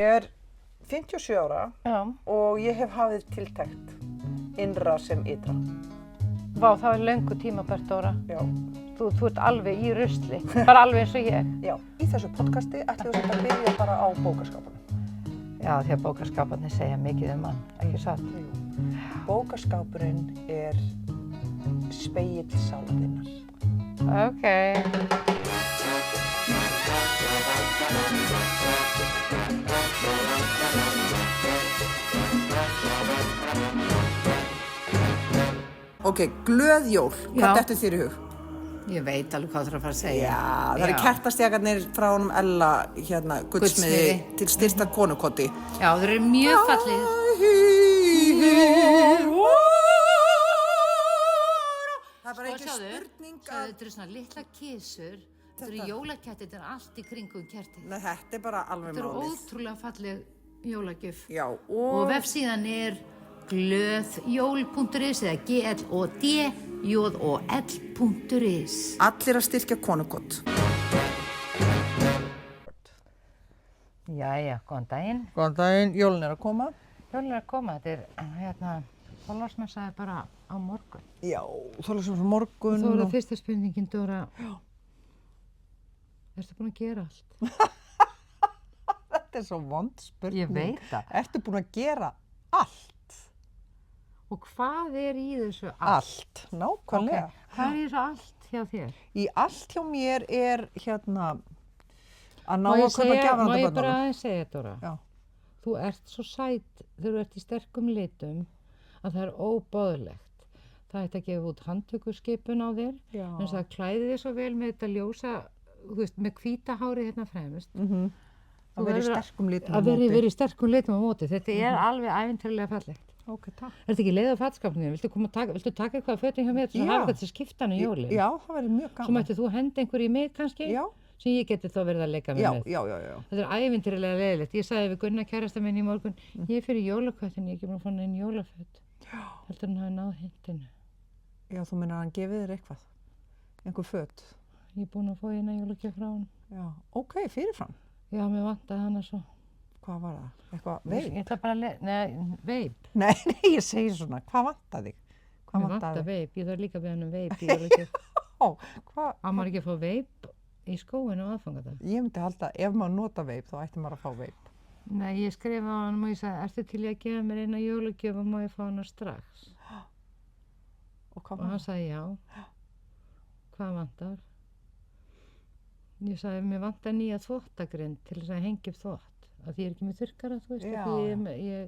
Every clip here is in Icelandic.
Ég 57 ára Já. og ég hef hafið tiltekt innra sem ytra. Vá, það löngu tímabært, Dóra. Já. Þú ert alveg í rusli, bara alveg eins og ég. Já. Í þessu podcasti ætlum við að byrja bara á bókaskápunum. Já, því að bókaskáparnir segja mikið mann, ekki satt? Jú. Bókaskápurinn spegill sálarinnar. Ok. Ok, glöð jól. Hvað Já. dettur þér í hug? Ég veit alveg hvað þú að fara að segja. Já, það eru kertastjakarnir frá honum Ella, gullsmiði, til styrta konukotti. Já, þeir eru mjög fallið. Það er bara ekki spurning að... Þetta eru svona litla kísur, þetta eru jólakettir, þetta er allt í kringum kertið. Nei, þetta er bara alveg Þetta eru málið. ótrúlega falleg jólagjöf. Já, Og vefsíðan glöðjól.is eða glöðjól.is. allir að styrkja konukott. Jæja, góðan daginn. Góðan daginn, jólin er að koma. Jólin er að koma, þetta er Þorláksmessa bara á morgun. Já, Þorláksmessa morgun. Þá er það fyrsta spurningin, Dóra. Ertu búin að gera allt? Þetta er svo vond spurning. Ég veit það. Ertu búin að gera allt? Og hvað er í þessu allt? Allt, nákvæmlega. Okay. Hvað er í þessu allt hjá þér? Í allt hjá mér er að ná að kaupa gjafir handa Má ég bara börnunum. aðeins segja, Dóra? Já. Þú ert svo sæt þegar þú ert í sterkum litum að það er óboðlegt. Það ætti að gefa út handtökuskipun á þér. Já. En það klæði þig svo vel með þetta ljósa, þú veist, með hvíta hárið hérna fremst. Að vera í sterkum litum á Að móti. vera í sterkum litum á móti. Þetta er alveg ævintýralega fallegt. Ok, takk. Er þetta ekki leið á fatskapnum? Viltu taka eitthvað af fötin hjá mér til að hafa þetta til skiptan í jólin? Já, það verður mjög gaman. Svo mætti þú henda einhverju í mig kannski? Já. Sem ég geti þá verið að leika með Já. Þetta er ævintýralega leiðilegt. Ég sagði við Gunnar kærasta minn í morgun, ég er fyrir jólaköttin, ég er ekki búin að fá neinn jólaföt. Heldur hann hafi náð hintinu. Já, þú meinar hann gefið þér eitthvað? Einhver föt? Ég er búin að fá eina jólagjöf frá hann. Já, ok, fyrirfram. Já, mér vantaði hana svo. Hvað var það? Eitthvað veip? Ég ætla bara að veip. Nei, ég segi svona, hvað vantaði þig? Mér vantaði veip, ég þarf líka að beða hann veip í jólagjöf. Hvað? Á maður ekki að fá veip í skóinu á aðfangadag? Ég myndi halda, ef maður nota veip, þá ætti maður að fá veip. Nei, ég skrifa á hann og ég sagði, ertu til í að gefa mér eina jólagjöf og má ég fá hana strax? Og hvað Og hann sagði já. Hvað vantar? Ég sagði, mér vantar nýja þvottagrind til þess að hengja upp þvott. Að ég er ekki með þurrkara, þú veist, Já. að ég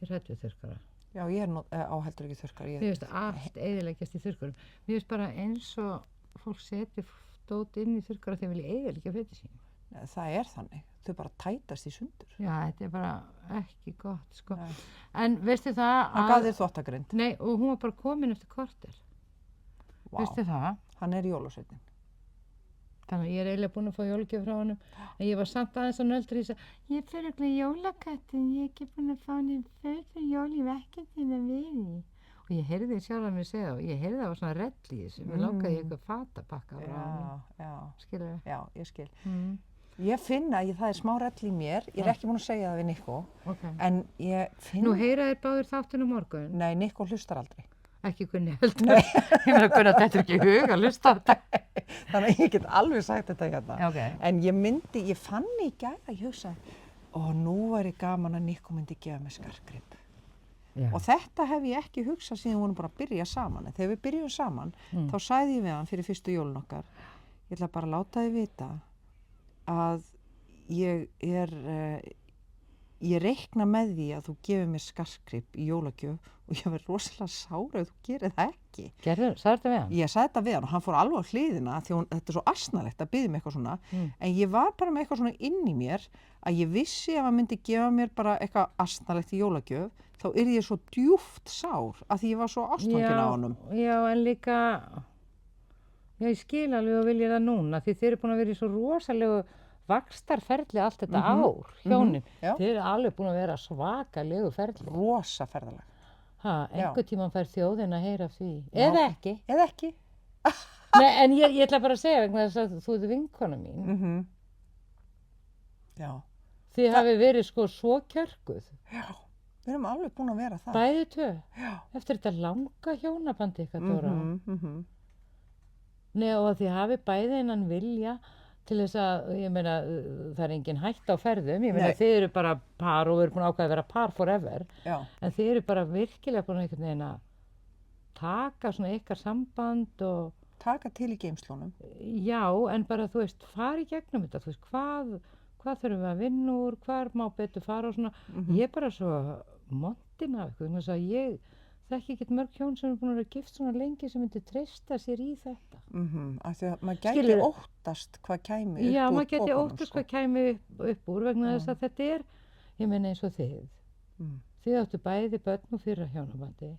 er hrædd við þurrkara. Já, ég er áheldur ekki þurrkar. Mér finnst allt eyðileggjast í þurrkurum. Mér finnst bara eins og fólk setja dót inn í þurrkara þegar vilja eyðileggja fötin sín. Það er þannig. Þau bara tætast í sundur. Já, þetta er bara ekki gott, sko. Nei. En veistu það Hann gaf þér þvottagrind. Nei, og hún var bara komin eftir korter. Vá. Veistu það? Hann er jólasveinninn. Þannig að ég er eiginlega búin að fá jólagjöf frá honum. En ég var samt aðeins á nöldri. Ég sagði, ég fer ekki jólakattin, ég er ekki búin að fá henni fyrir jól, ég vekk ekki að vera í. Og ég heyrði sjálf að mér segja, og ég heyrði það var svona rell í þessu. Mér langaði ég eitthvað fatapakka frá honum. Já. Skilur við? Já, ég skil. Ég finn að það er smá rell í mér. Ég er ekki búin að segja það við Nikkó. Okay. En ég finn... Nú heyra þér báðir þáttinn á morgun? Nei, Nikkó hlustar aldrei. Ekki Gunni heldur. Ég meina Gunni, þetta er ekki í hug að hlusta á þetta. Þannig að ég get alveg sagt þetta hérna. Okay. En ég fann í gær að ég hugsaði, nú væri gaman að Nikkó myndi gefa mér skartgrip. Já. Og þetta hef ég ekki hugsað síðan við vorum bara að byrja saman. En þegar við byrjum saman, þá sagði ég við hann fyrir fyrstu jólun okkar, ég ætla bara að láta þið vita að ég reikna með því að þú gefur mér skartgrip í jólagjöf og ég verð rosalega sár ef þú gerir það ekki. Sagði þetta við hann? Ég sagði þetta við hann og hann fór alveg á hliðina því þetta er svo asnalegt að biðja mig eitthvað svona. En ég var bara með eitthvað svona inn í mér að ég vissi að hann myndi gefa mér bara eitthvað asnalegt í jólagjöf, þá yrði ég svo djúpt sár að því ég var svo ástfangin á honum. Já, en líka, ég skil alveg og vilja það núna því þeir eru búin að vera í svo rosalegu vaxtarferli allt þetta ár, hjónin. Þeir eru alveg búin að vera svakalegu ferli. Rosa ferðalag. Einhvern tímann fær þjóðin að heyra af því. Eða ekki. Eða ekki. Nei, en ég ætla bara að segja vegna þess að þú ert vinkona mín. Já. Þið hafið verið sko svo kjörguð. Já, við erum alveg búin að vera það. Bæði tvö. Já. Eftir þetta langa hjónabandi ykkar, Dóra. Mhm. Og þið hafið bæði innan vilja til þess að, ég meina, það er engin hætta á ferðum. Ég meina, Nei. þið eru bara par og við erum búin að ákveða að vera par forever. Já. En þið eru bara virkilega búin einhvern veginn að taka svona ykkar samband og Taka til í geymslunum. já, en bara, þú veist, fara í gegnum þetta, þú veist, hvað þurfum við að vinna úr, hvar má betur fara og svona. Ég er bara svo montin af ykkur, þess að ég þekki ekkert mörg hjón sem er búin að vera gift svona lengi sem myndi treysta sér í þetta. Af því að maður gæti Skilurðu? óttast hvað kæmi Já, upp úr maður geti pokanum, óttast sko. hvað kæmi upp úr vegna þess að þetta er, ég meina eins og þið. Þið áttu bæði börn og fyrra hjónabandi,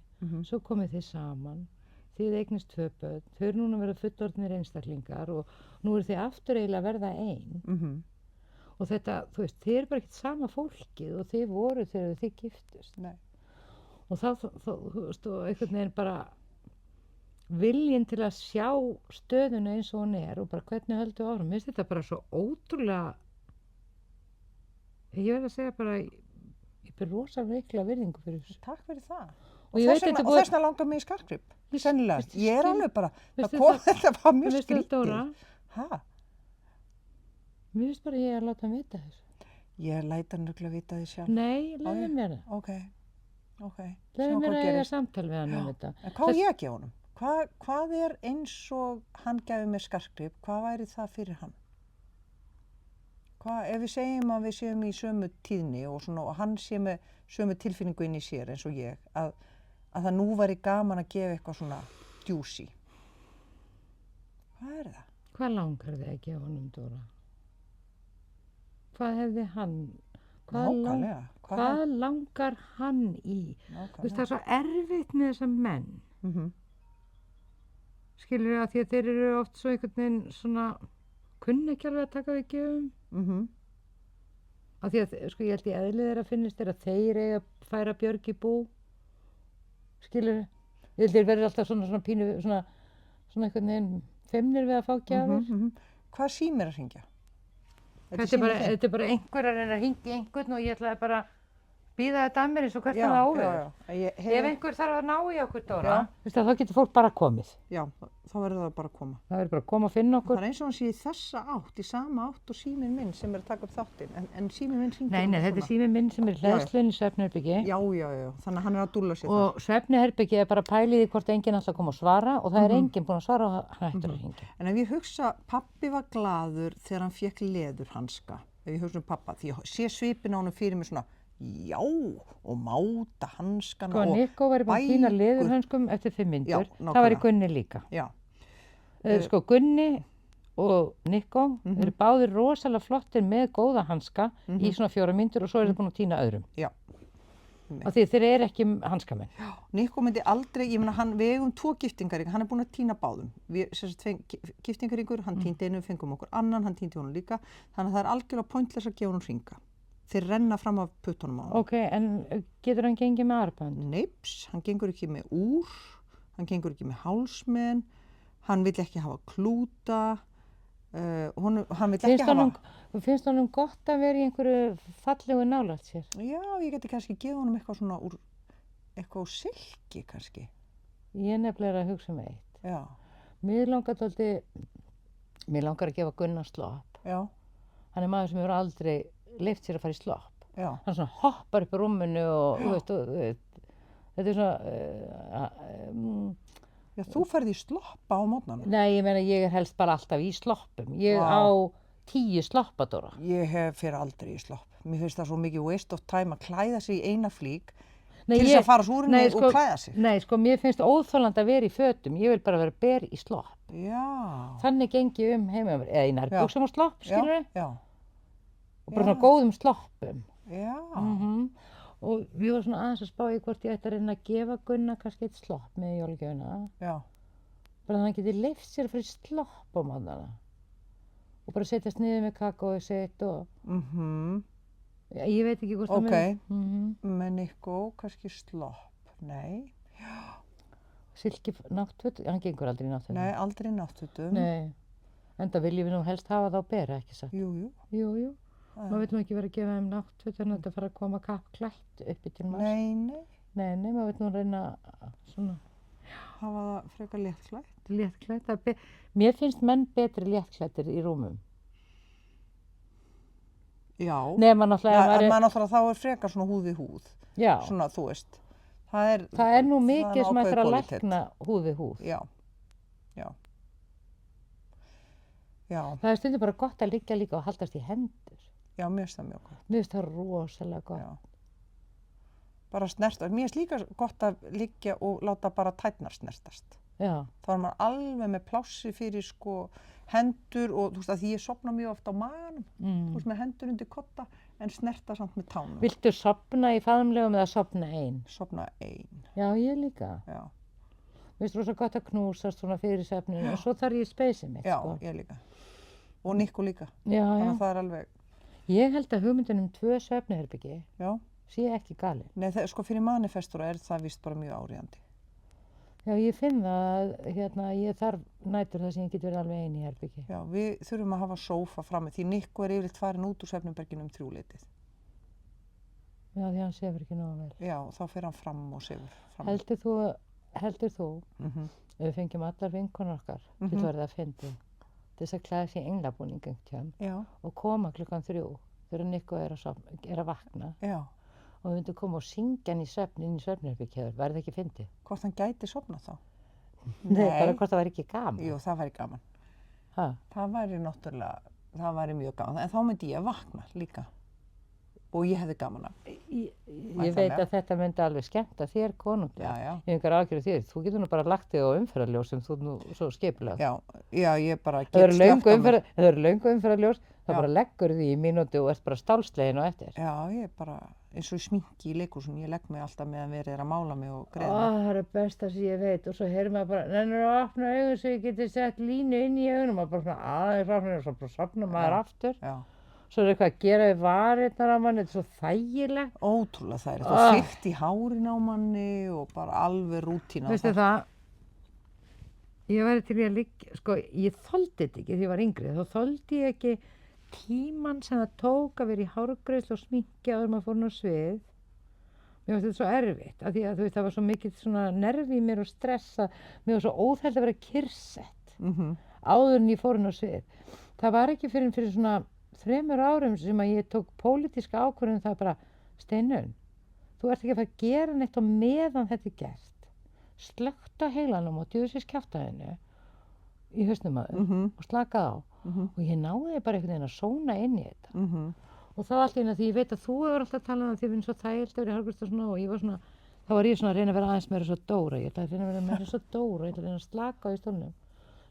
svo komið þið saman, þið eignist 2 börn, þau eru núna að vera fullorðnir einstaklingar og nú eru þið aftur eiginlega að verða ein. Og þetta, þú veist, þið eru bara ekkert sama fólkið og þið voru þegar þið giftust. Nei. Og þá, þú veist, og einhvern veginn bara viljinn til að sjá stöðuna eins og hún er og bara hvernig höldu árum. Mér finnst þetta bara svo ótrúlega, ég verð að segja bara, ég ber rosalega mikla virðingu fyrir þessu. Takk fyrir það. Og ég veit Og þetta þess vegna langar mig í skartgrip. Sennilega. veistu, Ég er skil- alveg bara, veistu það kom, það- þetta var mjög Veistu það, Dóra? skrítið. Hæ? Mér finnst bara ég að láta hann vita þessu. Ég læt hann örugglega vita því sjálf. Nei, ég? leiði mér það. Ok. Leiði Sjáum mér hvað að eiga gerist. samtal við hann um þetta. En hvað á ég að gefa honum? Hvað er eins og hann gæfi mér skartgrip? Hvað væri það fyrir hann? Ef við segjum að við séum í sömu tíðni og, svona, og hann sé með sömu tilfinningu inn í sér eins og ég, að það nú væri gaman að gefa eitthvað svona djúsi. Hvað er það? Hvað langar þið að gefa honum, Dóra? Hvað hefði hann, Nákvæmlega. hvað langar hann í? Þú veist, það er svo erfitt með þessa menn. Skilur að því að þeir eru oft svo einhvern veginn svona, kunni ekki alveg að taka við gjöfum. Af því að, sko, ég held í eðlið þeirra finnist þeir að þeir eiga að færa Björg í bú. Skilur, ég held þeir verður alltaf svona pínu, svona einhvern veginn feimnir við að fá gjafir. Hvað sími er að hringja? Þetta er bara einhver að reyna að hringja einhvern og ég ætlaði bara að bíða þetta að mér eins og hvert Já, það áður. já. Ef einhver þarf að ná í okkur, Dóra, þá getur fólk bara komið. Já, þá verður það bara að koma. Það verður bara að koma að finna okkur. Það er eins og hann sé í þessa átt, í sama átt og síminn minn sem er að taka upp þáttinn, en síminn minn hringir. Nei, þetta er síminn minn sem er í hleðslunni í svefnherbergi. Já, þannig að hann er að dúlla sér það. Og svefnherbergi er bara pælið í hvort enginn ætla að koma og svara og það er enginn búinn að svara og hann hættur að hringja. En ef ég hugsa, pabbi var glaður þegar hann fékk leðurhanska, ef ég hugsa um pappa, því ég sé svipinn á honum fyrir mig svona, já, og máta hanskana Sko, og Nikkó væri búinn að týna leðurhönskum eftir 5 mínútur. Já, Það væri nákvæmlega. Gunni líka. Já, Sko, Gunni og Nikkó eru báðir rosalega flottir með góða hanska í svona 4 mínútur og svo eru þeir búin að týna öðrum. já. Af því þeir eru ekki hanskamenn. Nikkó myndi aldrei, ég meina við eigum 2 giftingaringar, hann er búinn að týna báðum. Við, giftingaringur, hann týndi einu, fengum okkur annan, hann týndi honum líka. Þannig að það er algjörlega pointless að gefa honum hringa. Þeir renna fram af puttunum á hann. Ok, en getur hann gengið með armbönd? Neips, hann gengur ekki með úr, hann gengur ekki með hálsmen, hann vill ekki hafa klúta, hann vill ekki hafa... Finnst honum gott að vera í einhverju fallegu nálægt sér? Já, ég geti kannski gefa honum eitthvað svona úr, eitthvað úr silki kannski. Ég nefnilega að hugsa um eitt. Já. Mér langar að gefa Gunnar slopp. Já. Hann er maður sem hefur aldrei leyft sér að fara í slopp. Já. Hann svona hoppar upp í rúminu og, þú veist, þetta er svona... Já, þú ferð í sloppa á mótnana. Nei, ég meina, ég er helst bara alltaf í sloppum. Ég á 10 sloppa, Dóra. Ég fer aldrei í slopp. Mér finnst það svo mikið waste of time að klæða sig í eina flík Nei, til þess að fara súrinni og klæða sig. Nei, sko, mér finnst óþolandi að vera í fötum. Ég vil bara vera ber í slopp. Já. Þannig gengi ég heima, eða í nærbuxum og slopp, skilur við? Já. Og bara svona góðum sloppum. Já. Og við varum svona aðeins að spá í hvort ég ætti að reyna að gefa Gunnar kannski eitt slopp með jólagjöfina. Já. Bara þannig að hann geti leyft sér að fara í slopp á mótnana. Og bara setjast niður með kakói sitt og... Ég veit ekki hvort það með... Með Nikkó, kannski slopp. Nei. Silki náttföt, hann gengur aldrei í náttfötum. Nei, aldrei í náttfötum. Nei. Enda viljum við nú helst hafa þá bera, ekki satt? Jú. Jú. Maður vil nú ekki vera að gefa þeim náttföt þannig að þetta fara að koma kappklætt uppi til maður. Nei, Nei, maður vil nú reyna svona hafa það frekar léttklætt. léttklætt. Mér finnst menn betri léttklættir í rúmum. Já. Nema náttúrulega En maður náttúrulega þá frekar svona húð við húð. Já. Svona, þú veist. Það er nú mikið sem ákveðið ættir að kvalitet. lækna húð við húð. Já. Það stundum bara gott að liggja líka og haldast í hendur. Já, mér finnst það mjög gott. Mér finnst það rosalega gott. Já. Bara snerta. Mér finnst líka gott að liggja og láta bara tærnar snertast. Já. Þá maður alveg með plássi fyrir sko hendur og þú veist að því ég sofna mjög oft á maganum. Þú veist með hendur undir kotta en snerta samt með tánum. Viltu sofna í faðmlegum eða sofna ein? Sofna ein. Já, ég líka. Já. Mér finnst rosa gott að knúsast svona fyrir svefninu og svo þarf ég speysið mitt, Já, sko. ég líka. Og Nikko líka. Já, Þannig að það alveg, Ég held að hugmyndin 2 svefnuherbyggi já. sé ekki galin. Nei, sko fyrir manifestora það víst bara mjög áríðandi. Já, ég finn það að ég þarf nætur þar sem ég get verið alveg ein í herbyggi. Já, við þurfum að hafa sófa frammi því Nikko yfirleitt farin út úr svefnherberginu 3-leytið. Já, því hann sefur ekki nógu vel. Já, þá fer hann fram og sefur fram. Heldur þú ef við fengjum allar vinkonur okkar til verða að fyndi þess að klæða sig í englabúning einhvern Já. og koma 3:00 þegar Nikko er að vakna Já. og við myndum koma og syngja hann í svefnherbyggið, verði ekki fyndi? Hvort hann gæti sofnað þá? Nei, bara hvort það væri ekki gaman. Jú, það væri gaman. Ha? Það væri náttúrulega, það væri mjög gaman. En þá myndi ég vakna líka. Og ég hefði gaman af. Ég veit að þetta myndi alveg skemmta þér konunglega. Já. Ég hef engar ágjörð þér. Þú getur nú bara lagt þig á umferðarljós sem þú nú svo skipulega. Já, ég bara get Það eru slökkt löngu umferðarljós, þá Já. bara leggur því í mínútu og ert bara stálslegin og eftir. Já, ég bara, eins og í sminki í leikhúsinu, ég legg mig alltaf meðan verið að mála mig og Ó, greiða mig. það er besta sem ég veit og svo heyrir maður bara, nennir að opna augun svo ég geti sett línu inn í augunum og bara svona aðeins opna og svo bara sofna maður aftur. Já. Svo er eitthvað að gera við varirnar á manni, þetta er svo þægilegt. Ótrúlega það er. Það fyrkt í hárin á manni og bara alveg rútína. Veistu það, ég væri til í að liggja, sko, ég þoldi þetta ekki þegar ég var yngri, þá þoldi ég ekki tímann sem það tók að vera í hárgreiðslu og sminki áður en maður fór inn á svið. Mér fannst þetta svo erfitt, af því að þú veist, það var svo mikið svona nervi í mér og stressa, mér var svo óþægilegt að vera kyrrsett áður en ég fór inn á svið. Það var ekki fyrir svona 3 árum sem að ég tók pólitíska ákvörðun það bara, Steinunn, þú ert ekki að fara að gera neitt á meðan þetta er gert. Slökkt á heilanum og djöfisins kjaftaðinu í hausnum að þau og slakað á. Og ég náði bara einhvern veginn að sóna inn í þetta. Og það allt í einu að því ég veit að þú hefur alltaf talað um að þið finnst svo þægilt að vera í hárgreiðslu og svona og ég var svona, þá var ég svona að reyna að vera aðeins meira svo Dóra. Ég ætlaði að reyna að vera meira svo Dóra, ég ætlaði að reyna að slaka á í stólnum.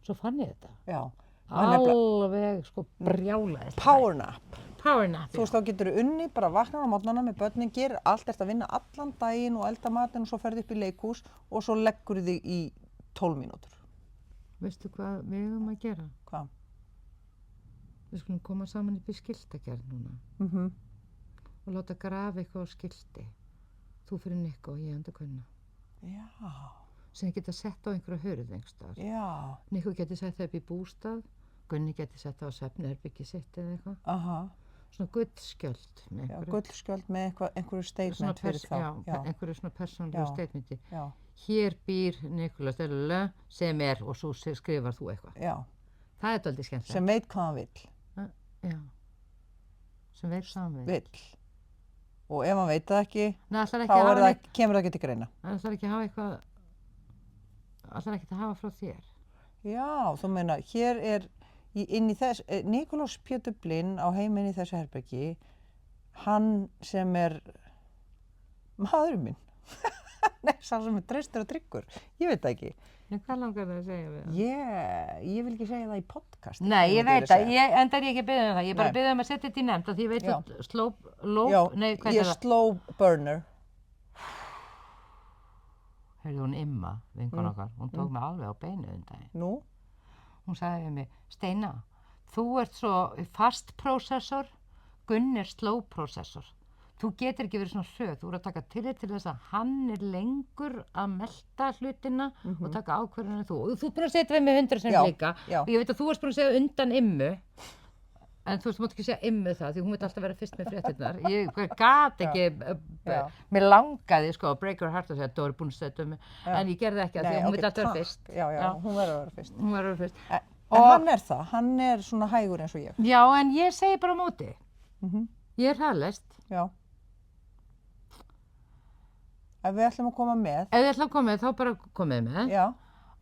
Svo fann ég þetta. Já. Alveg sko brjálaðist. Power nap. Power nap. Þú veist, þá getur þú unni, bara vaknar á morgnana með börnin, gerir allt, ert að vinna allan daginn og elda matinn og svo ferðu upp í leikhús og svo leggur þig í 12 mínútur. Veistu hvað við eigum að gera? Hvað? Við skulum koma saman upp í skiltagerð núna og láta grafa eitthvað á skilti. Þú fyrir Nikko og ég enda kunna. Já. Sem geta sett á einhverja hurð einhverstaðar. Já. Nikko geti sett það upp í bústað, Gunni geti sett það á svefnherbergi sitt eða eitthvað. Aha. Svona gullskjöld með Já, gullskjöld með einhverju statement fyrir þá. Já, einhverju svona persónulegu statementi. Já. Hér býr Nikolás Delele sem er og svo skrifar þú eitthvað. Já. Það er dálítið skemmtilegt. Sem veit hvað hann vill. Já. Sem veit hvað hann vill. Og ef hann veit það ekki, Nei, þá kemur það ekki til greina. Það ætlar ekki að hafa eitthvað, ætlar ekki að hafa frá þér. Já, þú meina, hér er inn í þess, Nikolás Pétur Blind á heiminn í þessu herbergi, hann sem er maðurinn minn. Nei, sá sem er treystur og tryggur. Ég veit það ekki. En hvað langar það að segja við það? Ég vil ekki segja það í podcast. Nei, ég veit það. Enda er ég ekki að biðja um það. Ég er bara að biðja um að setja þetta í nefnd. Því ég veit að ég er slow burner. Heyrðu, hún Imma, vinkona okkar, hún tók mig alveg á beinu daginn. Nú? Hún sagði við mig, Steina, þú ert svo fast processor, Gunn er slow processor. Þú getur ekki verið svona hröð, þú eru að taka tillit til þess að hann er lengur að melta hlutina og taka ákvörðun en þú. Og þú ert búin að segja þetta við mig 100 sem líka og ég veit að þú varst búin að segja undan Immu En þú veist, þú mátt ekki segja immu það, því hún veit alltaf vera fyrst með fréttirnar. Ég gat ekki, mér langaði sko að break her heart og segja að Dóri búin að segja um mig, en ég gerði ekki það, því hún veit alltaf vera fyrst. Já, hún verður að vera fyrst. Hún verður að vera fyrst. En hann er það, hann er svona hægur eins og ég. Já, en ég segi bara á móti. Ég er hraðlest. Já. Ef við ætlum að koma með. Ef við ætlum að koma með, þá bara komið með. Já.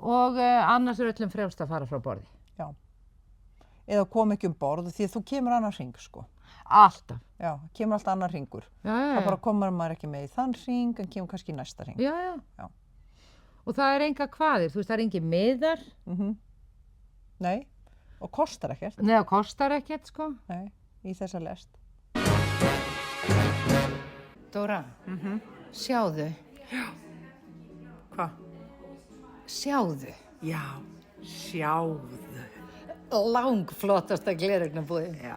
Og annars er öllum frjálst að fara frá borði. Já. Eða koma ekki borð, því að þú kemur annar hring, sko. Alltaf. Já, kemur alltaf annar hringur. Já. Það bara komur maður ekki með í þann hring, en kemur kannski í næsta hring. Já. Og það er enga kvaðir, þú veist, það er engin miðar. Nei, og kostar ekkert. Nei, og kostar ekkert, sko. Nei, í þessa lest. Dóra, sjáðu. Hvað? Sjáðu. Já, sjáðu. Langflottasta gleraugnabúðin. Já.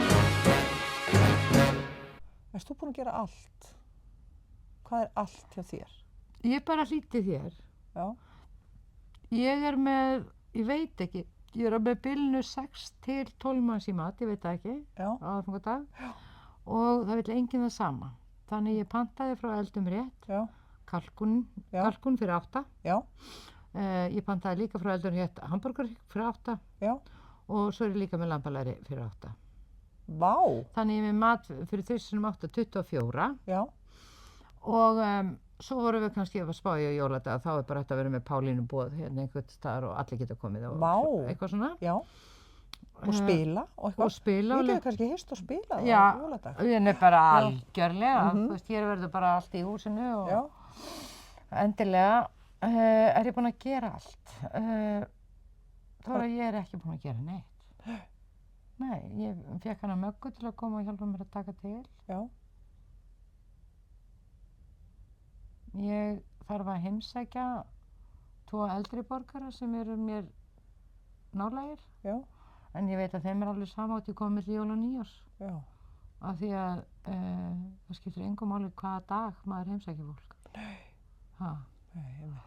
Erst þú búin að gera allt? Hvað er allt hjá þér? Ég bara hlýti þér. Já. Ég er með, ég veit ekki, ég er með bilinu 6 til 12 manns í mat, ég veit það ekki, Já. á aðfangadag. Og það vill enginn það sama. Þannig ég pantaði frá Eldum rétt, Já. kalkun fyrir 8. Já. Ég pantaði líka frá Eldum rétt hamborgar fyrir 8. Já. Og svo er ég líka með lambalæri fyrir 8. Vá. Þannig ég er með mat fyrir 3x8, 24. Já. Og svo vorum við kannski að spá í jóladag, þá er bara hægt að vera með Pálínu boð hérna einhvern staðar og allir geta komið og eitthvað svona. Já. Og spila og eitthvað. Og spila. Við getum kannski hist og spila á jóladag. Já, ég er bara algjörlega, þú veist, hér verður bara allt í húsinu og endilega er ég búin að gera allt. Þóra, ég er ekki búin að gera neitt. Nei, ég fékk hana Möggu til að koma og hjálpa mér að taka til. Já. Ég þarf að heimsækja 2 eldri borgara sem eru mér nálægir. Já. En ég veit að þeim er alveg sama átt ég komið milli jól og nýjárs. Já. Af því að það skiptir engu máli hvaða dag maður heimsækja fólk. Nei. Ha. Nei, ég veit.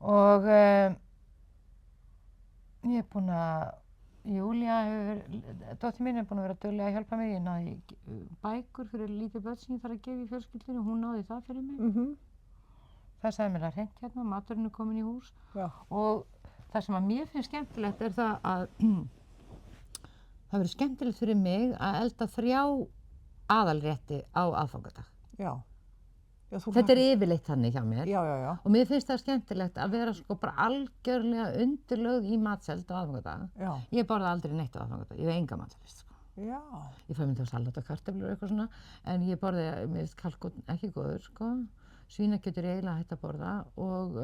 Og ég er búin að, Júlía dóttir mín er búin að vera dugleg að hjálpa mér. Ég náði bækur fyrir lítið börn sem ég þarf að gefa í fjölskyldunni, hún náði það fyrir mig. Það sagði mér að hreint hérna, maturinn er komin í hús. Já. Og það sem að mér finnst skemmtilegt er það að það verður skemmtilegt fyrir mig að elda 3 aðalrétti á aðfangadag. Já. Þetta er yfirleitt þannig hjá mér. Já. Og mér finnst það skemmtilegt að vera sko bara algjörlega undirlögð í matseld á aðfangadag. Já. Ég borða aldrei neitt á aðfangadag, ég hef enga matselist sko. Já. Ég fæ mér þá salat og kartöflur og eitthvað svona, en ég borði, mér finnst kalkún ekki góður sko. Svínakjöt er eiginlega hægt að borða og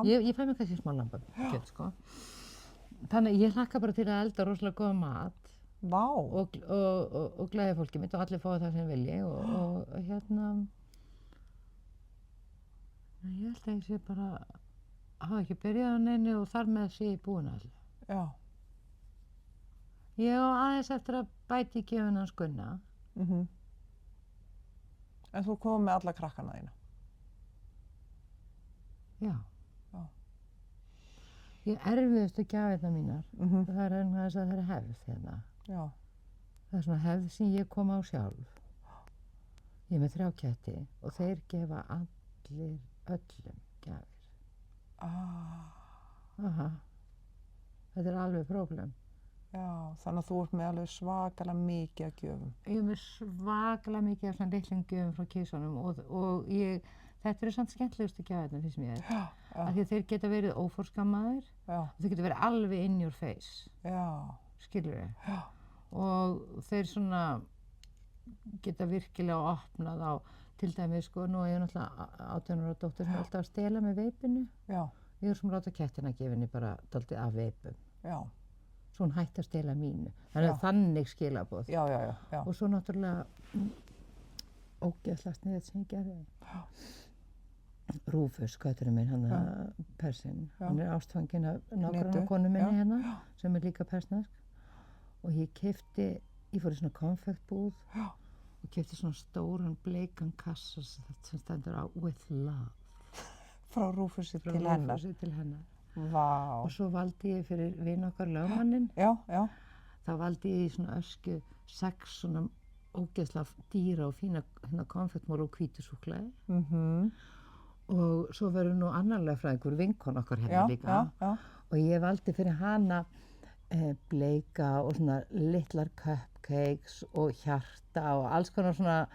ég fæ mér kannski smá lambakjöt sko. Þannig ég hlakka bara til að elda rosalega góða mat. Vá. Og gleðja fólkið mitt og allir fái það sem vilji og hérna. Ég held að ég sé bara hafa ekki byrjað á neinu og þar með sé ég búin allir. Já. Ég á aðeins eftir að bæti í gjöfin hans Gunna. En þú komið með alla krakkana þína? Já. Ég erfiðustu gjafirnar mínar. Það er þess að það er hefð hérna. Já. Það er svona hefð sem ég kom á sjálf. Ég er með 3 ketti og þeir gefa öllum gjafir. Aha. Þetta er alveg próblem. Já, þannig að þú ert með alveg svakalega mikið af gjöfum. Ég er með svakalega mikið af svona litlum gjöfum frá kísunum og þetta eru samt skemmtilegustu gjafirnar finnst mér. Af því að þeir geta verið óforskammaðir og þeir geta verið alveg in your face. Já. Skilurðu? Já. Og þeir svona geta virkilega opnað á til dæmis sko, nú er ég náttúrulega 18 ára dóttir sem er alltaf að stela með veipinu. Já. Ég er sem láta kettina gefa henni bara dálítið af veipum. Já. Svo hún hætti að stela mínu. Þannig skilaboð. Já. Og svo náttúrulega ógeðslega sniðið sem ég gerði. Já. Rúfus, sköturinn minn, hann er persinn. Hann er ástfanginn af nágrannakonu minni hérna, sem er líka persnesk. Og ég fór í svona konfektbúð og keypti svona stóran bleikan kassa sem stendur á with love. Frá Rúfusi til hennar? Frá Rúfusi til hennar. Vá. Og svo valdi ég fyrir vin okkar lögmanninn. Já. þá valdi ég í svona ösku 6 svona ógeðslega dýra og fína hérna konfektmóla og hvítusúkkulaði. Og svo verður nú annarlega fræðingur vinkon okkar hérna líka. Og ég valdi fyrir hana bleika og svona litlar cupcakes og hjarta og alls konar svona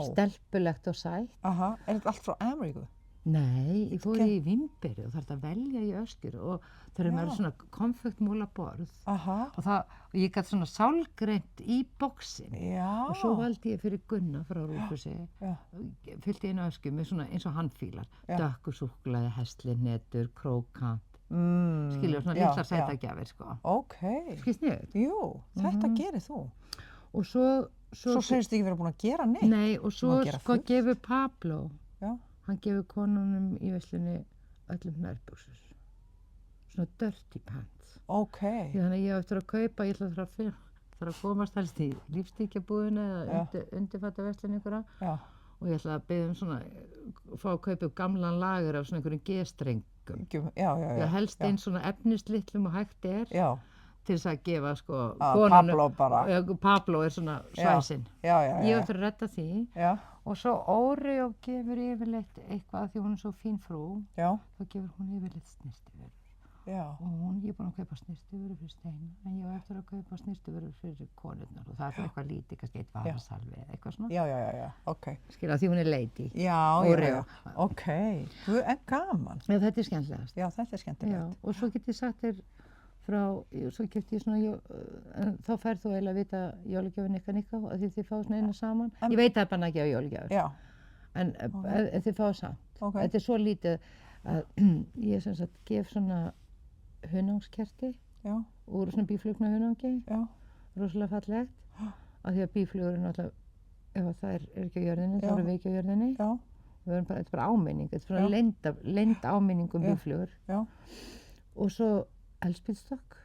stelpulegt og sætt. Er þetta allt frá Ameríku? Nei, ég fór í Vimberið og þarf að velja í öskur og þegar maður svona konfektmóla borð og ég gæti svona sálgreint í boxin og svo valdi ég fyrir Gunna frá Rúfusi fyllti einu ösku með svona eins og hann fílar dökkusúkkulaði, hestlinetur, krókant skilur svona litlar sætagjafir sko. Skilst niður? Jú, þetta gerir þú. Og svo finnst þið ekki verið búin að gera neitt? Nei, og svo sko gefur Pablo hann gefur konunum í veislunni öllum nærbuxur. Svona dirty pants. Þannig að ég á eftir að kaupa, ég ætla að komast helst í lífstíkjabúðina eða undirfattaverslun einhverja. Og ég ætla að biðja svona, fá að kaupa gamlan lager af svona einhverjum G-strengum. Helst eins svona efnislitlum og hægt til þess að gefa sko Pablo bara. Pablo svona svæsinn. Ég á eftir að redda því. Og svo Oreo gefur yfirleitt eitthvað því hún svo fín frú. Þá gefur hún yfirleitt snyrtivörur. Og ég búin að kaupa snyrtivörur fyrir Steina, en ég á eftir að kaupa snyrtivörur fyrir konurnar og það fyrir eitthvað lítið, kannski eitt varasalvi eða eitthvað svona. Skilja, því hún lady. Oreo. En gaman. Þetta er skemmtilegast. Já, þetta er skemmtilegt. Og svo get ég sagt þér svo keypti ég svona, þá færð þú eiginlega að vita jólagjöfin ykkar Nikka og því þið fáið svona eina saman. Ég veit að bara að gefa jólagjafir. En þið fáið samt. Þetta er svo lítið að ég sem sagt gef svona hunangskerti úr svona bíflugna hunangi. Rosalega fallegt. Af því að bíflugur er náttúrulega, ef það er ekki á jörðinni, þá erum við ekki á jörðinni. Þetta er bara áminning, þetta er svona leynd áminning bíflugur. Og svo eldspýtstokk.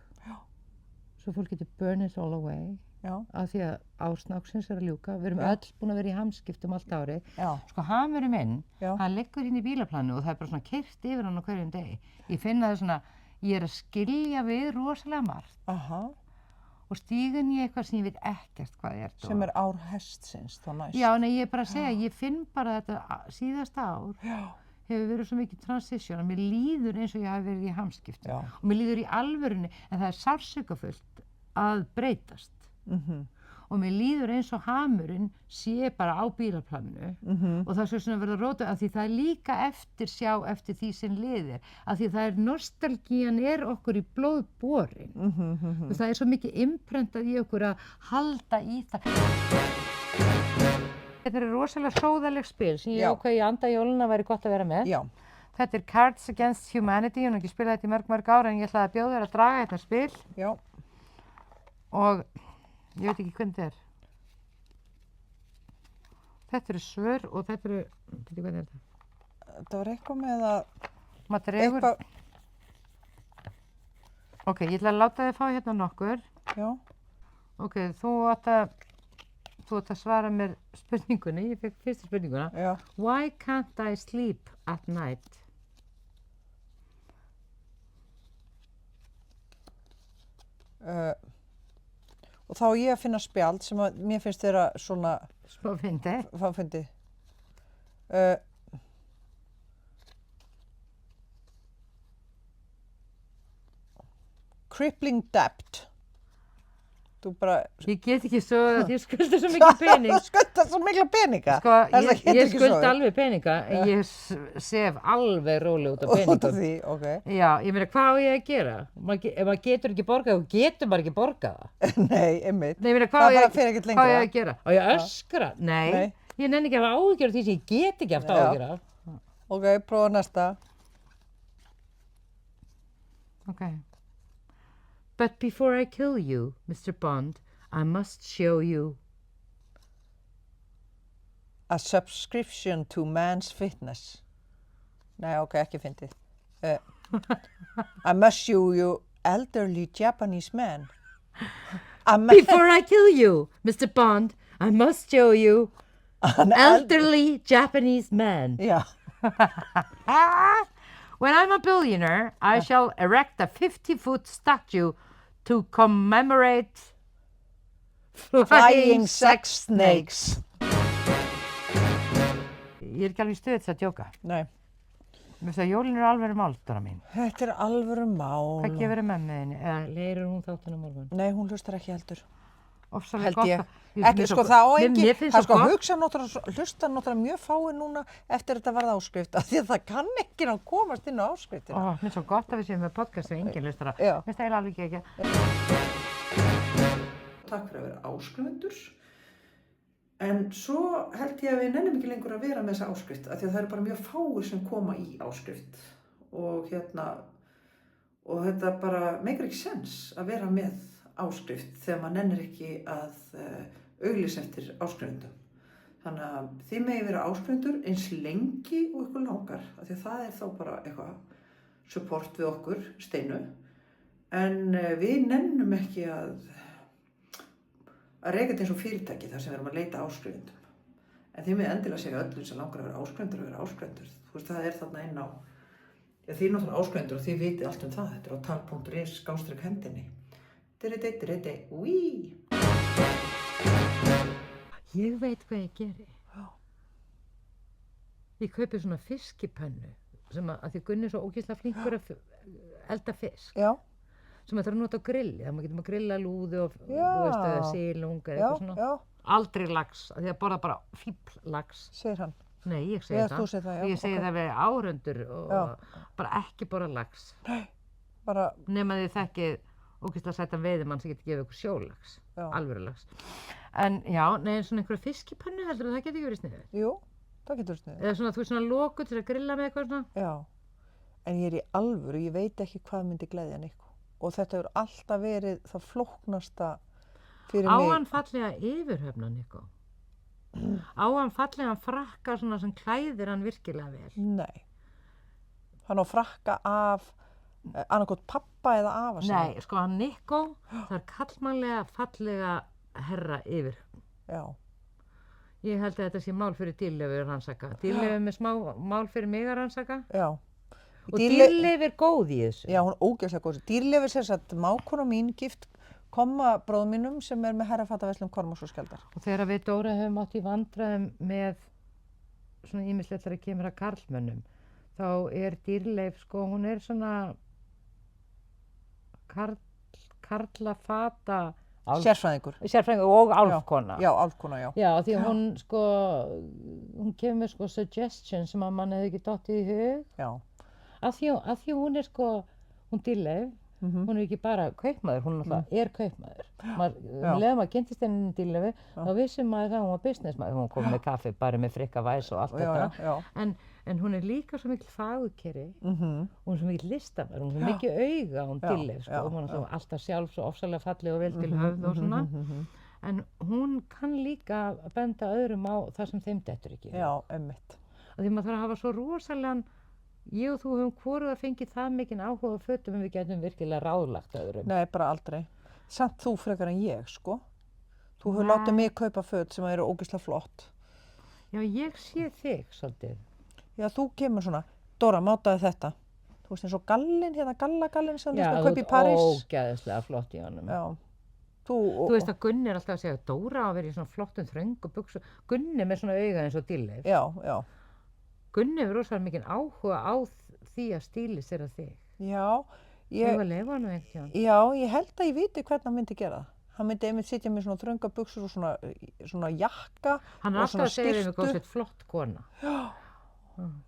Svo fólk getur burn it all away. Af því að ásnáksins er að ljúka. Við erum öll búin að vera í hamskiptum allt árið. Sko hamurinn minn, hann liggur inn í bílaplanu og það er bara svona keyrt yfir hann á hverjum degi. Ég finn að ég er að skilja við rosalega margt. Og stígun í eitthvað sem ég veit ekkert hvað er. Sem er ár hestsins þá næst. Já, nei, ég er bara að segja, ég finn bara þetta síðasta ár. Hefur verið svo mikið transition að mér líður eins og ég hafi verið í hamskiptum og mér líður í alvörunni en það er sársaukafullt að breytast og mér líður eins og hamurinn sé bara á bílaplaninu og það er svona verið að róta af því það er líka eftirsjá eftir því sem liðir af því það er nostalgían er okkur í blóð borin og það er svo mikið imprentað í okkur að halda í það. Þetta er rosalega sóðaleg spil sem ég ákveði í anda jóluna væri gott að vera með. Þetta er Cards Against Humanity, ég hef ekki spilað þetta í mörg ár en ég ætlaði að bjóða þér að draga þetta spil. Og ég veit ekki hvernig þetta er. Þetta eru svör og þetta eru, hvernig er þetta? Þetta var eitthvað með að... Maður dregur... Ok, ég ætla að láta þig fá hérna nokkur. Ok, þú átt að svara mér spurningunni, ég fekk fyrstu spurninguna. Why can't I sleep at night? Og þá ég að finna spjald sem að mér finnst þeirra svona... Smá fyndi. Crippling debt. Ég get ekki svo að ég skulda svo mikið pening. Þú skuldar svo mikla peninga? Sko, ég skulda alveg peninga, en ég sef alveg rólega út af peningum. Út af því, ok. Já, ég meina, hvað á ég að gera? Ef maður getur ekki borgað, þá getur maður ekki borgað það. Nei, einmitt. Nei, ég meina, hvað á ég að gera? Á ég að öskra? Nei, ég nenni ekki að hafa áhyggjur af því sem ég get ekki haft áhyggjur af. Ok, prófa næsta. Ok. But before I kill you, Mr. Bond, I must show you a subscription to Man's Fitness. Nei, ok, ekki fyndið. I must show you elderly Japanese man. Before I kill you, Mr. Bond, I must show you an elderly Japanese man. Yeah. When I'm a billionaire, I shall erect a 50-foot statue to commemorate Flying sex snakes. Ég er ekki alveg í stuði þess að djóka. Nei. Mér finnst að jólin eru alveg mál, Dóra mín. Þetta alvöru mál. Hvað gefur mömmu þinni? Eða leirir hún þáttinn á morgun? Nei, hún hlustar ekki heldur. Ofsalega Held gott. ég. Ekki, sko, það á engin, Mér finnst það sko svo gott. hlusta náttúrulega mjög fáir núna eftir þetta varð áskrift, af því að það kann ekki að komast inn á áskriftina. Mér finnst svo gott að við séum með podcast og enginn hlustar á. Já. Mér finnst það eiginlega alveg ekki. Takk fyrir að vera áskrifendur. En svo held ég að við nennum ekki lengur að vera með þessa áskrift, af því að það eru bara mjög fáir sem koma í áskrift. Og þetta bara meikar ekki sens að vera með áskrift þegar maður nennir ekki að auglýsa eftir áskrifendum. Þannig að þið megi vera áskrifendur eins lengi og ykkur langar, af því að það þá bara eitthvað support við okkur, Steinu. En við nennum ekki að reka þetta eins og fyrirtæki þar sem við erum að leita áskrifendum. En þið megi endilega segja öllum sem langar að vera áskrifendur og vera áskrifendur. Þú veist, það þarna inn á, já, þið náttúrulega áskrifendur og þið vitið allt um það. Þetta á tal.is/hendinni. Úí. Ég veit hvað ég geri. Já. Ég kaupi svona fiskipönnu sem að því Gunni er svo ógeðslega flinkur að elda fisk. Já. Sem þetta er að nota á grilli. Það maður getur að grilla lúðu og Já. þú veist eða silung eða eitthvað svona. Já. Aldrei lax, af því að borða bara fífl lax. Segir hann. Nei, ég segi Já, það. þú segir það, já, Og ég segi ok. það við áhorfendur og bara ekki borða lax. Bara, Nema þið þekkið ógeðslega sætan veiðimann sem getur gefið ykkur sjólax. Já. Alvöru lax. En já, nei, en svona einhverja fiskipönnu heldur það getur ekki verið sniðið. jú, það getur sniðið. Eða svona, þú veist, svona loku til að grilla með eitthvað svona. Já. En ég er í alvöru, ég veit ekki hvað myndi gleðja Nikko. Og þetta hefur alltaf verið það flóknasta fyrir Á mig. hann fallega yfirhöfna, Nikko? Á hann fallega frakka svona sem klæðir hann virkilega vel? Nei. Hann á frakka af annarkot pappa eða afa sinni. Nei, sko hann Nikko, það er kallmannlega fallega herra yfirhöfn. Já. Ég held að þetta sé mál fyrir Dýrleif að rannsaka. Dýrleif er með smá mál fyrir mig að rannsaka. Já. Og Dýrleif er góð í þessu. Já, hún er ógeðslega góð. Dýrleif er sem sagt mákona mín gift komma bróður mínum sem er með herrafataverslun Kormáks og Skjaldar. Og þegar við Dóra höfum átt í vandræðum með svona ýmislegt þegar kemur að karlmönnum, þá er Dýrleif, sko, hún er svona karlafata Sérfræðingur. og álfkona. Já, álfkona, já. Já, því að hún, sko, hún kemur með, sko, suggestion sem að mann hefði ekki dottið í hug. Já. Af því hún er, sko, hún Dýrleif, hún er ekki bara kaupmaður, hún náttúrulega er kaupmaður. Leðum að kynntist henni Dýrleifi, þá vissum maður það að hún var businessmaður. Hún kom með kaffi bara með frikka væs og allt þetta. Já. En hún er líka svo mikil fagurkeri og hún er svo mikil listamaður, hún er svo mikil auga hún Dýrleif, sko, hún er svo alltaf sjálf svo ofsalega falleg og vel til höfð og svona. En hún kann líka að benda öðrum á það sem þeim dettur ekki. Já, einmitt. Því maður þarf að hafa svo rosalega, ég og þú höfum hvoruga fengið það mikinn áhuga á fötum en við getum virkilega ráðlagt öðrum. Nei, bara aldrei. Samt þú frekar en ég, sko. Þú hefur látið mig kaupa föt sem eru ógeðslega flott. Já, ég sé þig svolítið. Já, þú kemur svona, Dóra, mátaði þetta. Þú veist eins og gallinn, hérna gallagallinn sem þú kaup í París. Já, þú ert ógeðslega flott í honum. Já. Þú veist að Gunni er alltaf að segja, Dóra á að vera í svona flottum þröngu buxum. Gunni með svona auga eins og Dýrleif. Já. Gunni hefur rosalega mikinn áhuga á því að stílisera þig. Já. Ég var að lefa hann eitthvað. Já, ég held að ég viti hvernig hann myndi gera það. Hann myndi einmitt sitja með svona þrönga buxur og svona jakka. Hann er alltaf að segja þeim eitthvað sveit flott kona.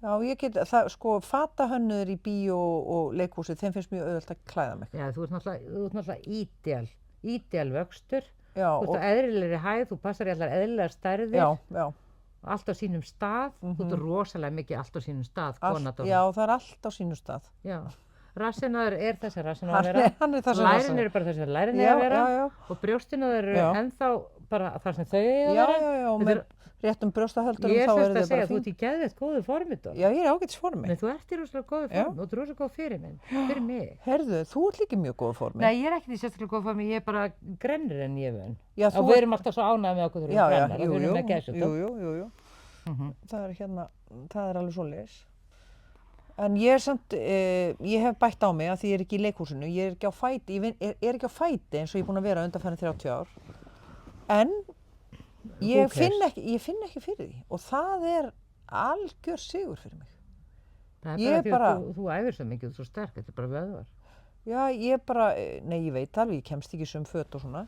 Já, ég get, það, sko, fatahönnuðir í bíó og leikhúsi, þeim finnst mjög auðvelt að klæða mig. Já, þú ert náttúrulega ídeal vöxtur. Já. Þú ert á eðlilegri hæð, þú passar í allar eðlilegar stærðir. Já. Allt á sínum stað. Þú ert rosalega mikið allt á sínum stað, kona Dóra. Já, það er allt á sínum stað. Já. Rassinaður er þessi rassinaður að vera. Hann er þessi Lærin eru bara þessi lærin að vera. Já. Og brjóstinaður eru ennþá bara þar sem þau eiga að vera. Já, og með réttum brjóstahöldurum þá eru þau bara fín. Ég er semst að segja, þú ert í geðveikt góðu formi, Dóra. Já, ég er ágætis formi. Nei, þú ert í rosalega góðu formi og þú ert rosalega góð fyrir mig. Herðu, þú ert líka mjög góðu formi. Nei, ég er ekkert í sérstaklega góðu formi, ég er bara grennir en ég vön. Já, og við erum alltaf svo ánægð með okkur þegar við grennar. Jú. Það er alveg svoleiðis. En ég er samt, ég hef bætt á mig að því ég er ekki í leikhúsinu, ég er ekki á fæti, ég er ekki á fæti eins og ég er búin að vera undanfarin 30 ár. En ég cares? finn ekki fyrir því og það algjör sigur fyrir mig. Það Ég er bara því að þú æfir svo mikið, þú ert svo sterk, þetta er bara vöðvar. Já, nei, ég veit alveg, ég kemst ekki sem föt og svona.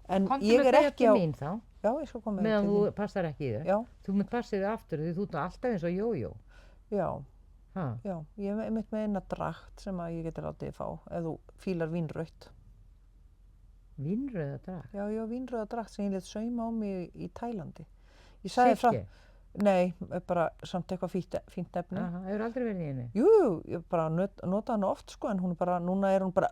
En Komdu ég með þau ekki til mín þá, Já, ég skal koma með meðan til þú þín. passar ekki í þau. Já, Þú munt passa í þau aftur því þú ert alltaf eins og jójó. já, Ha, já. Ég er einmitt með eina dragt sem að ég geti látið fá ef þú fílar vínrautt. vínrauða drag. Já, ég á vínrauða dragt sem ég lét sauma á mig í Tælandi. Ég sagði Silki? Nei, bara samt eitthvað fínt efni. Aha, hefur aldrei verið í henni. Jú, ég bara nota hana oft sko, en núna er hún bara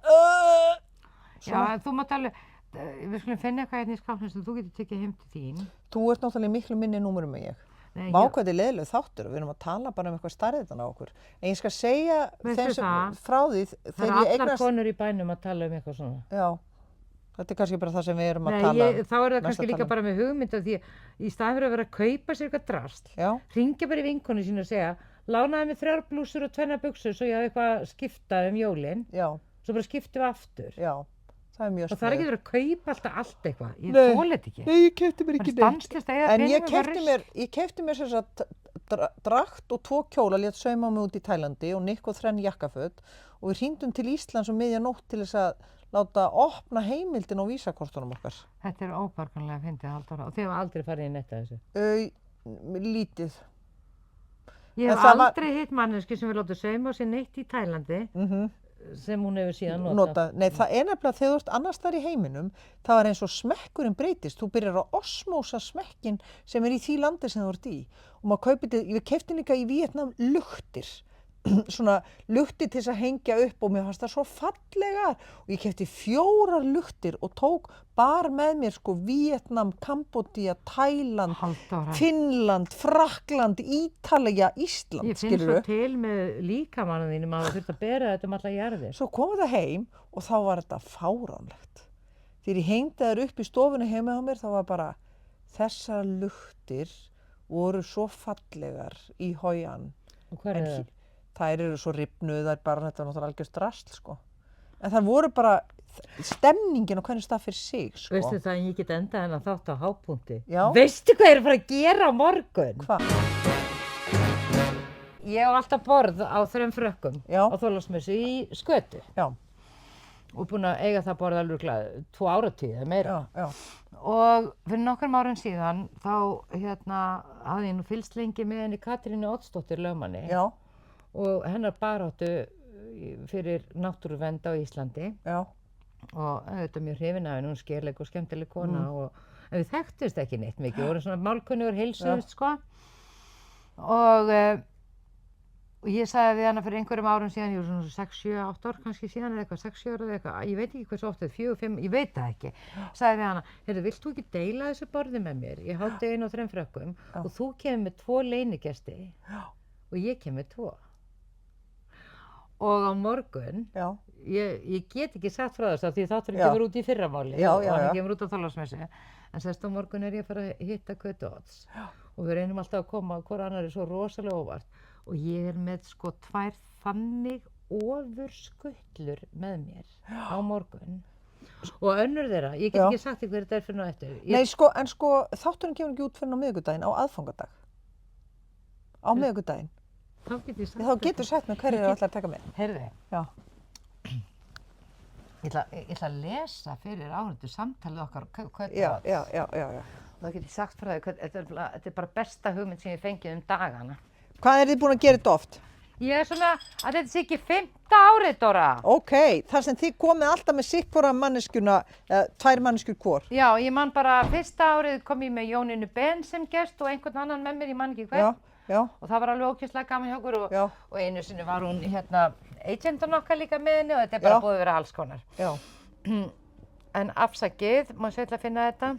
Já, en þú mátt alveg, við skulum finna eitthvað hérna í skápnum sem þú getur tekið heim til þín. Þú ert náttúrulega í miklu minni númerum en ég. Nei, Vá hvað þetta er leiðilegur þáttur og við erum að tala bara um eitthvað stærðitan á okkur. En ég skal segja Veistu þeim það? frá því Það þegar eru ég allar konur í bænum að tala um eitthvað svona. Já, þetta er kannski bara það sem við erum að Nei, tala þá er það mest kannski að líka tala um. bara með hugmynd af því að í staðinn fyrir að vera að kaupa sér eitthvað drasl, Já, hringja bara í vinkonu sín og segja, lánaði mig 3 blúsur og 2 buxur svo ég hafi eitthvað að skipta jólin, já, svo bara skiptum við aftur. já, það er mjög Og það er ekki verið að kaupa alltaf eitthvað, ég Nei. þoli þetta ekki. Nei, ég keypti mér Það ekki er stanslist að eiga En ég peningum keypti mér sem sagt dragt og 2 kjóla, lét sauma á mig út í Tælandi og Nick og 3 jakkaföt og við hringdum til Íslands miðja nótt til þess að láta opna heimildin á vísakortunum okkar. Þetta er óbarkanlega fyndið Halldóra og þið hefur aldrei farið í netta þessu. Lítið. Ég En hef það var- aldrei hitt manneski sem vil láta sauma á sér neitt í Tælandi sem hún hefur síðan notað. Notað. Nei, það er nefnilega þegar þú ert annars þar í heiminum, það er eins og smekkurinn breytist. Þú byrjar að osmósa smekkin sem er í því landi sem þú ert í. Og maður kaupir þetta, við keyptum líka í Víetnam luktir. Svona luktir til þess að hengja upp og mér fannst það svo fallegar. Og ég keypti 4 luktir og tók bara með mér sko Víetnam, Kambódía, Tæland, Halldóra. Finnland, Frakkland, Ítalía, Ísland, Ég finn svo til með líkamannum þínum að það þurft að bera þetta allar jarðir. Svo kom það heim og þá var þetta fáránlegt. Þegar ég hengdi þær upp í stofunni heima á mér þá var bara þessar luktir voru svo fallegar í hójan. Og hver er það? Þær eru svo rifnuð, bara þetta var náttúrulega algjörst drasl sko. En þær voru bara stemningin á hvernig stað fyrir sig sko. Veistu það að ég get endað hennar þátt á hápunkti? Já. Veistu hvað ég er að fara að gera á morgun? Hvað? Ég á alltaf borð á 3 frökkum Já. á Þorláksmessu í Skötu Já, og búin að eiga það borð alveg 2 áratugi eða meira. já. Og fyrir nokkrum árum síðan þá hafði ég nú fylgst lengi með henni Katrínu Oddsdóttur lögmanni Já, og hennar baráttu fyrir náttúruvernd á Íslandi já, og auðvitað mjög hrifin af henni, hún skerleik og skemmtileg kona en við þekktust ekki neitt mikið, við vorum svona málkunnugur heilsuðust sko og ég sagði við hana fyrir einhverjum árum síðan, ég var svona 6, 7, 8 ár kannski síðan eða eitthvað, 6, 7 ára eða eitthvað, ég veit ekki hversu oft, 4, 5, ég veit það ekki. Sagði við hana, heyrðu, vilt þú ekki deila þessu borði með mér? Ég hátti 1 og 3 frökkum og þú kemur með 2 leynigesti og ég kemur með 2. Og á morgun, já, ég get ekki sagt frá þess að því þátturinn Já. kemur út í fyrramáli Já, og já, hann já. kemur út á Þorláksmessu. En sérst á morgun er ég að fara að hitta Kötu Odds og við reynum alltaf að koma hvor annari svo rosalega óvart. Og ég er með sko 2 þannig ofurskutlur með mér á morgun. Og önnur þeirra, ég get Já. ekki sagt þér hver þetta er fyrir nú eftir. Nei, sko, en sko, þátturinn kemur ekki út fyrir á miðvikudaginn, á aðfangadag. Á miðvikudaginn. Þá get ég sagt Þá getur sagt mér hverjir eru allar að taka með. Heyrðu, Já. ég ætla að lesa fyrir áhundu samtalið okkar Kötu Já, Odds. já. Og þá get ég sagt frá því, þetta er bara besta hugmynd sem ég fengið um dagana. Hvað er þið búin að gera þetta oft? Ég er svona að þetta sé ekki 5. árið, Dóra. Ok, þar sem þið komið alltaf með sitt hvora manneskjuna, 2 manneskjur hvor. Já, ég man bara, 1. árið kom ég með Jónínu Ben sem gest og einhvern annan með mér, ég man ekki hvern. Já, Og það var alveg ókvæslega gaman hjá okkur Já. og einu sinni var hún agentun okkar líka með henni og þetta er bara Já. búið að vera alls konar. já. En afsakið, má ég ætla að finna þetta?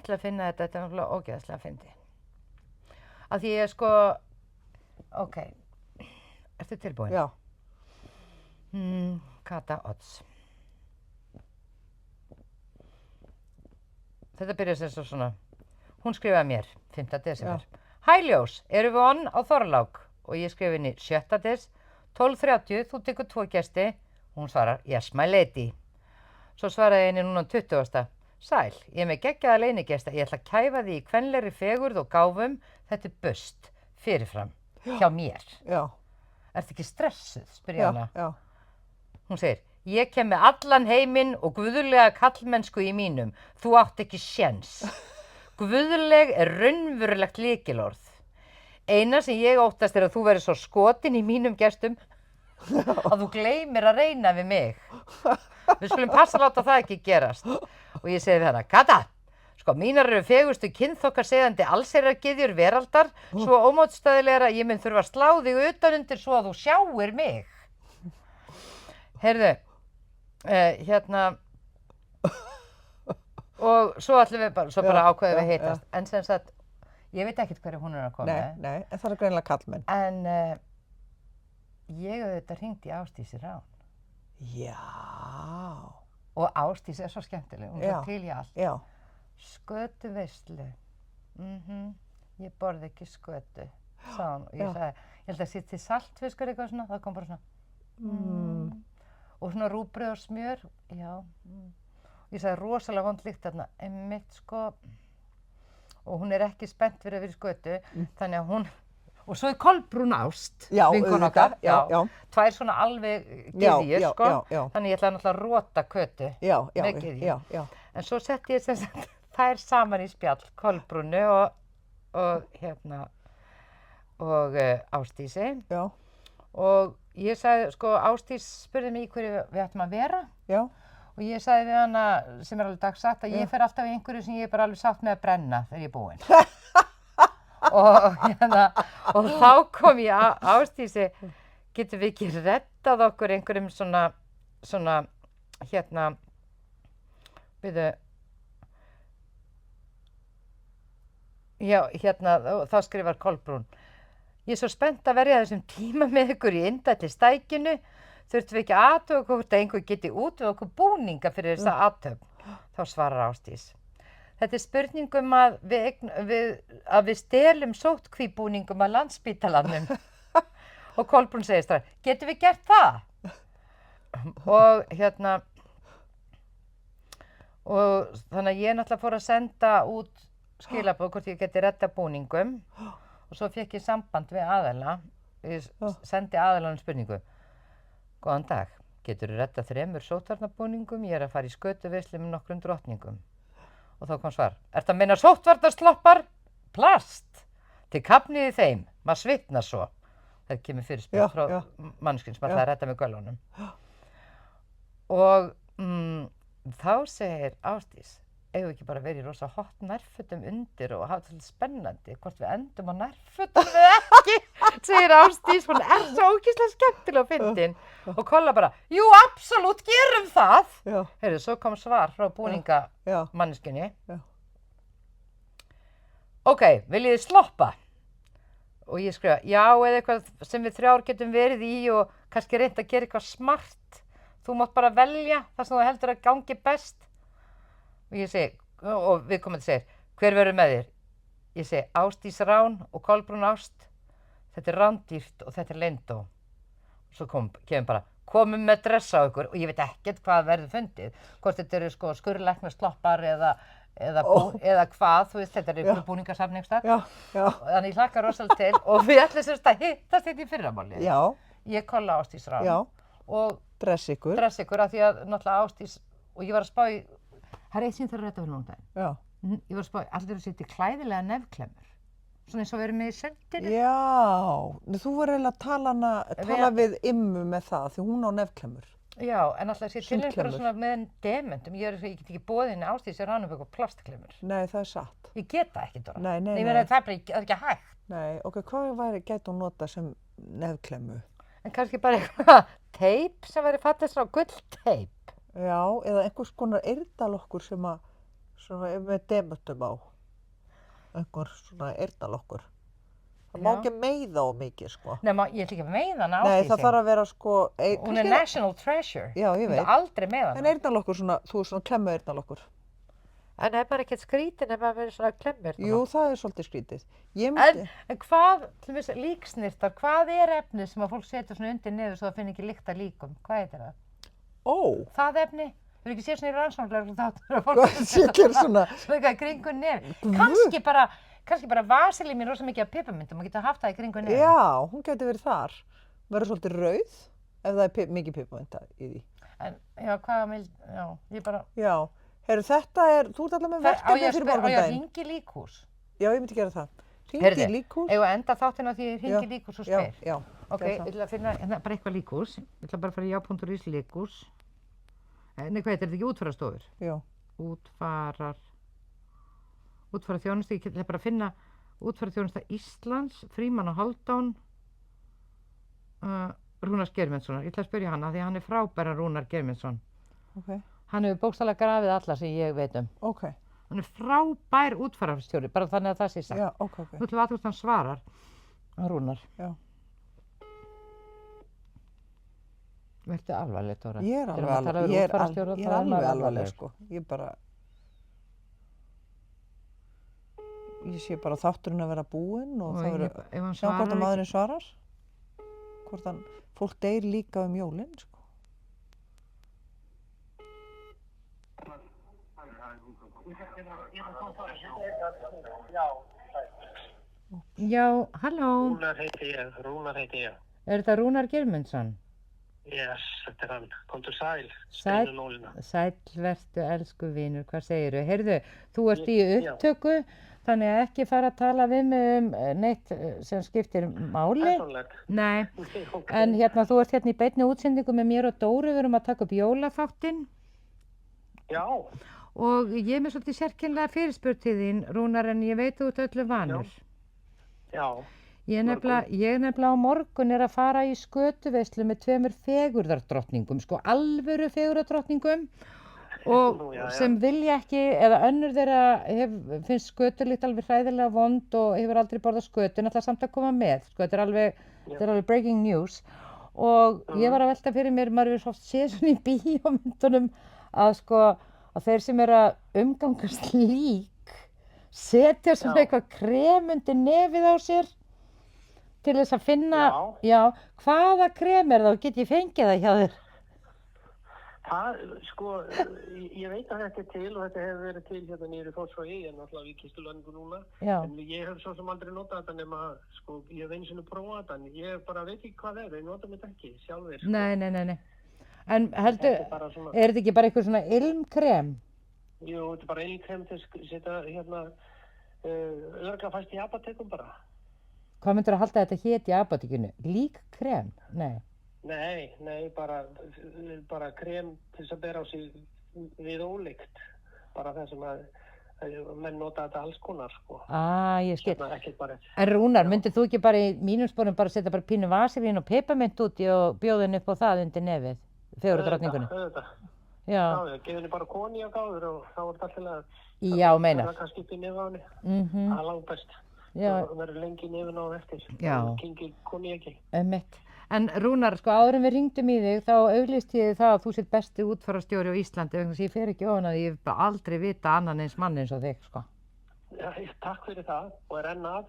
Ætla að finna þetta er náttúrulega ógeðslega að fyndi. Af því ég sko, ok, ertu tilbúin? Já. Kata Odds. Þetta byrjar sem svo svona, hún skrifaði mér 5. desember. Hæ ljós, erum við á Þorlák? Og ég skrifa henni 6. des, 12:30, þú tekur 2 gesti Hún svarar, yes my lady. Svo svaraði henni núna 20. Sæl, ég er með geggjaða leinigesta. Ég ætla að kæfa því í kvenlegri fegurð og gáfum. Þetta er bust, fyrirfram, hjá mér. Já, Ertu ekki stressuð, spyr ég hana. já. Hún segir, ég kem með allan heiminn og guðlega kallmennsku í mínum. Þú átt ekki séns. Guðleg er raunverulegt lykilorð. Eina sem ég óttast er að þú verður svo skotin í mínum gestum að þú gleymir að reyna við mig. Við skulum passa að láta það ekki gerast. Og ég segi við hana, Kata, sko mínar eru fegustu kynþokkar segandi allsherjargyðjur veraldar, svo ómótstæðilegar að ég mun þurfa að slá þig utan undir svo að þú sjáir mig. Heyrðu, og svo ætlum við bara, bara ákveðum við hittast. En sem sagt, ég veit ekkert hverju hún er að koma. Nei, en það er greinilega kallmenn. En ég auðvitað hringdi í Ásdísi Rán. Já. Og Ásdís er svo skemmtileg, hún er til í allt. Já. Skötuveislu. Ég borði ekki skötu, sagði hún. Og ég sagði, ég held að sé til saltfiskur eitthvað svona, það kom bara svona. Og svona rúgbrauð og smjör, já. Ég sagði, rosalega vond lykt þarna, einmitt sko. Og hún er ekki spennt fyrir að vera í skötu, þannig að hún... Og svo er Kolbrún Ást, vinkona okkar, tvær svona alveg gyðjur, sko, þannig ég ætlaði náttúrulega að rota kötu með gyðjur. En svo setti ég sem sagt þær saman í spjall, Kolbrúnu og Ásdísi. Já. Og ég sagði, sko, Ásdís spurði mig í hverju við ættum að vera. Já. Og ég sagði við hana, sem er alveg dagsatt, að ég fer alltaf í einhverju sem ég er bara alveg sátt með að brenna þegar ég er búin. Og þá kom ég Ásdísi, getum við ekki reddað okkur einhverjum svona byrju, já, þá skrifar Kolbrún, ég er svo spennt að verja þessum tíma með ykkur í indætli stækinu, þurftum við ekki að athuga hvort að einhver geti út við okkur búninga fyrir þessa athöfn. Þá svarar Ásdís. Þetta er spurning að við stelum sóttkvíbúningum að Landspítalanum. Og Kolbrún segir strax, getum við gert það? Og þannig að ég náttúrulega fór að senda út skilaboð hvort ég geti redda búningum. Og svo fékk ég samband við aðila. Ég sendi aðilanum spurningu. Góðan dag, geturðu reddað 3 sóttvarnabúningum? Ég er að fara í skötuveislu með nokkrum drottningum. Og þá kom svar, ertu að meina sóttvarnasloppar? Plast? Til kafnið í þeim, maður svitnar svo. Það kemur fyrirspurn frá manneskjum sem ætlaði að redda með göllunum. Og þá segir Ásdís, eigum við ekki bara verið í rosa hot nærfötum undir og hafa þetta spennandi, hvort við endum á nærfötum eða ekki, segir Ásdís, hún er svo ógeðslega skemmtileg og fyndin. Og Kolla bara, jú, absolutt, gerum það. Heyrðu, svo kom svar frá búningamanneskjunni. Ok, viljið þið sloppa? Og ég skrifa, já, eða eitthvað sem við 3 getum verið í og kannski reynt að gera eitthvað smart. Þú mátt bara velja það sem þú heldur að gangi best. Og ég segi, og viðkomandi segir, hver verður með þér? Ég segi, Ásdís Rán og Kolbrún Ást. Þetta er rándýrt og þetta er leyndó. Svo kemur bara, komum með dress á ykkur og ég veit ekkert hvað verður fundið. Hvort þetta eru sko skurðlæknasloppar eða hvað, þú veist, þetta er ykkur búningasafn einhvers staðar. Þannig ég hlakka rosalega til og við ætlum semst að hittast þetta í fyrramáli. Ég Kolla Ásdís Rán og dress ykkur af því að náttúrulega Ásdís, og ég var að spá í, það er eitt sem þarf að redda fyrir núna daginn. Ég var að spá í, allir að setja klæðilega nefklemmur. Svona eins og við erum með í sundinu. Já, þú var eiginlega að tala við Immu með það, því hún á nefklemmur. Já, en alltaf sé til einhverja svona með demöntum. Ég get ekki boðið henni Ásdísi Rán upp eitthvað plastklemmur. Nei, það er satt. Ég get það ekki, Dóra. Nei. Ég meina, það er ekki hægt. Nei, ok, hvað gæti hún nota sem nefklemmu? En kannski bara eitthvað teip sem væri fallið frá gullteip. Já, eða einhvers konar eyrnalokkur sem að, svona með demöntum á. Einhver svona eyrnalokkur. Það má ekki meiða á mikið, sko. Nei, ég ætla ekki að meiða hana Ásdísi. Nei, það þarf að vera, sko... Hún er national treasure. Já, ég veit. Hún er aldrei meiða hana. En eyrnalokkur svona, þú er svona klemmu eyrnalokkur. En það er bara ekkert skrítin ef maður verður svona klemmu eyrnalokkur. Jú, það er svolítið skrítið. En hvað, til þess líksnirtar, hvað er efnið sem að fólk setur svona undir nefið svo það finn ekki lykt af líkum? Hvað heitir það? Ó, það efni. Þú hefur ekki séð svona í rannsóknarlegum þáttur að hvað sittir svona? svona eitthvað í kringu nef. Guð. Kannski bara vaselín rosa mikið af piparmyndum og geta haft það í kringu nef. Já, hún gæti verið þar. Verður svolítið rauð ef það er mikið piparmynda í því. En, já, hvað vil, já, ég bara... Já, heyrðu þetta þú ert allavega með verkefni fyrir Á ég að morgundaginn. hringi líkhús? Já, ég myndi gera það. Hringi líkhús. Eigum að enda þáttina því ég hringi líkhús og spyr? Já, Ok, ég ætla að finna hérna bara eitthvað líkhús. Ég ætla bara að fara í já.is líkhús. Nei, hvað heitir þetta ekki útfararstofur? Já. Útfararþjónusta, ég ætla bara að finna útfararþjónusta Íslands, Frímann og Hálfdán, Rúnar Geirmundssonar. Ég ætla að spyrja hana því hann er frábæran Rúnar Geirmundsson. Ok. Hann hefur bókstaflega grafið alla sem ég veit um. Ok. Hann er frábær útfararstjóri, bara þannig að það sé sagt. Já, ok. Nú ætlum við að hann svarar, Rúnar. Já. Vertu alvarleg, Dóra. Ég er Þegar maður talar við útfararstjóra, þá er maður alvarleg, sko. Ég bara... Ég sé bara þátturinn að vera búinn og það verður... Ef hann Sjá hvort svarar að maðurinn svarar. Hvort hann... Fólk deyr líka jólin, sko. Já, halló. Rúnar heiti ég. Er þetta Rúnar Geirmundsson? Yes, þetta er hann. Komdu sæl, Sæll. steinu nólina. Sæll vertu, elsku vinur, hvað segirðu? Heyrðu, þú ert í upptöku, þannig að ekki fara að tala við mig um neitt sem skiptir máli. Persónlegt. Nei, Ok. en hérna, þú ert hérna í beinni útsendingu með mér og Dóru, við erum að taka upp jólaþáttinn. Já, Og ég er með svolítið sérkynlega fyrirspurn til þín, Rúnar, en ég veit þú ert öllu vanur. já. Ég er nefnilega á morgun að fara í skötuveislu með 2 fegurðardrottningum, sko alvöru fegurðardrottningum og Nú, já, já. sem vilja ekki, eða önnur þeirra finnst skötulykt alveg hræðilega vond og hefur aldrei borðað skötu en ætla samt að koma með, sko þetta er alveg breaking news og ég var að velta fyrir mér, maður hefur svo séð svona í bíómyndunum að sko að þeir sem eru að umgangast lík setja svona Já. eitthvað krem undir nefið á sér til þess að finna, Já. hvaða krem er það og get ég fengið það hjá þér? Það, sko, ég veit að þetta er til og þetta hefur verið til hérna nýri Fossvogi, ég er náttúrulega í Kistulöngu núna. Já. En ég hef svo sem aldrei notað þetta nema, sko, ég hef einu sinni prófað þetta, en ég bara veit ekki hvað það er, ég nota þetta ekki sjálfur. Sko. Nei. En heldur, Þetta er bara svona- er þetta ekki bara eitthvað svona ilmkrem? Jú, þetta er bara eilkrem til að setja hérna, örgla fæst í apotekum bara. Hvað myndir að halda að þetta hét í apotekinu? Líkkrem? Nei. Nei, bara krem til þess að bera á sig við ólykt. Bara það sem að menn nota þetta alls konar, sko. Ég skil. Hérna, ekkert bara. En Rúnar, myndir þú ekki bara í mínum sporum bara setja bara pínu vaselín og peppermint úti og bjóða henni upp á það undir nefið? Fegurðardrottningunni? Auðvitað. Já. Já, gefið henni bara koníak áður og þá er þetta alltaf Já, meinar. það kannski upp í nefn á henni. Mhm. Það er langt best. Já. Það verður lengi í nefn á eftir. Já. Kingir koníaki. Einmitt. En Rúnar, sko áður en við hringdum í þig þá auglýsti ég það að þú sett besti útfararstjóri á Íslandi vegna þess að ég fer ekki ofan að ég hef bara aldrei vita annan eins mann eins og þig, sko. Já, takk fyrir það og er enn að.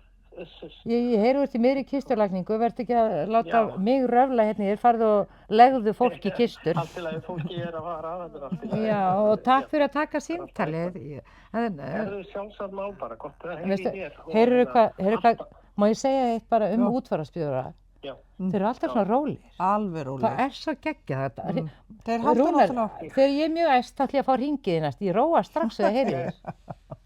Ég heyri út í miðri kisturlagningu, verð ekki að láta Já. mig röfla hérna, ég er farið og legðu fólk í kistur. Allt til að fólki er að fara að þetta allt í lagi. Já, og takk fyrir að taka símtalið. Það er sjálfsagt mál bara, gott að heyri Veistu, þér. Og heyrðu hérna, hvað, má ég segja eitt bara útfararstjóra? Já, Þeir eru alltaf svona rólegir. Alveg Það róleg. er svo geggjað þetta. Þeir halda Rúnar, náttúrulega. þegar ég er mjög æst þá ætlum ég að fá hringið næst. Ég róa strax og það heyri þér.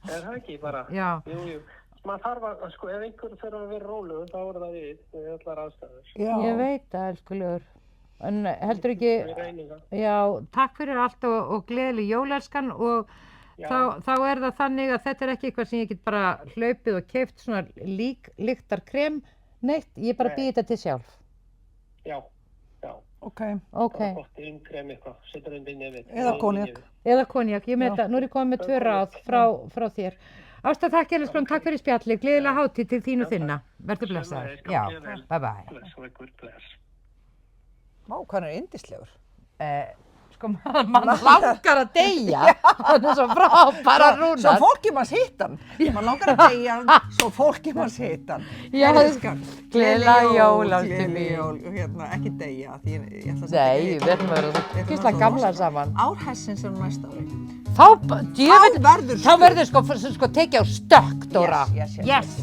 er það ekki bara? Já. Jú. Maður þarf að, sko, ef einhver þarf að vera rólegur, þá er það við allar aðstæður. Já. Ég veit það, elskulegur. En heldur ekki, Við reynum það. já, takk fyrir allt og gleðileg jólaelskan og Já. þá er það þannig að þetta er ekki eitthvað sem ég get bara hlaupið og keypt svona lyktarkrem neitt, ég bara býð þetta til sjálf. Já. Ok. Ok, Bara gott innkrem eitthvað, setur undir nefið. Eða koníak. eða konjak, ég með þetta, nú er ég komið með 2 ráð frá þér. Ásta, takk fyrir spjallið, gleðilega hátíð til þín og þinna. Vertu blessaður. Sömuleiðis, Já, gangi þér vel. bye bye. Bless og ykkur, bless. Vá, hvað hann er yndislegur. Sko, mann langar að deyja. Hann er svo frábæra Rúnar. Svo fólki manns hittan. Man langar að deyja hann, svo fólki manns hittan. Já, gleðileg jól, ástin Gleðileg mín. jól, og hérna, ekki deyja, því ég ætla að Nei, við erum að vera svo kysla gamla saman. Árhessins er næsta ári. Þá verður þá verður sko tekið á stökk, Dóra. Yes. Yes.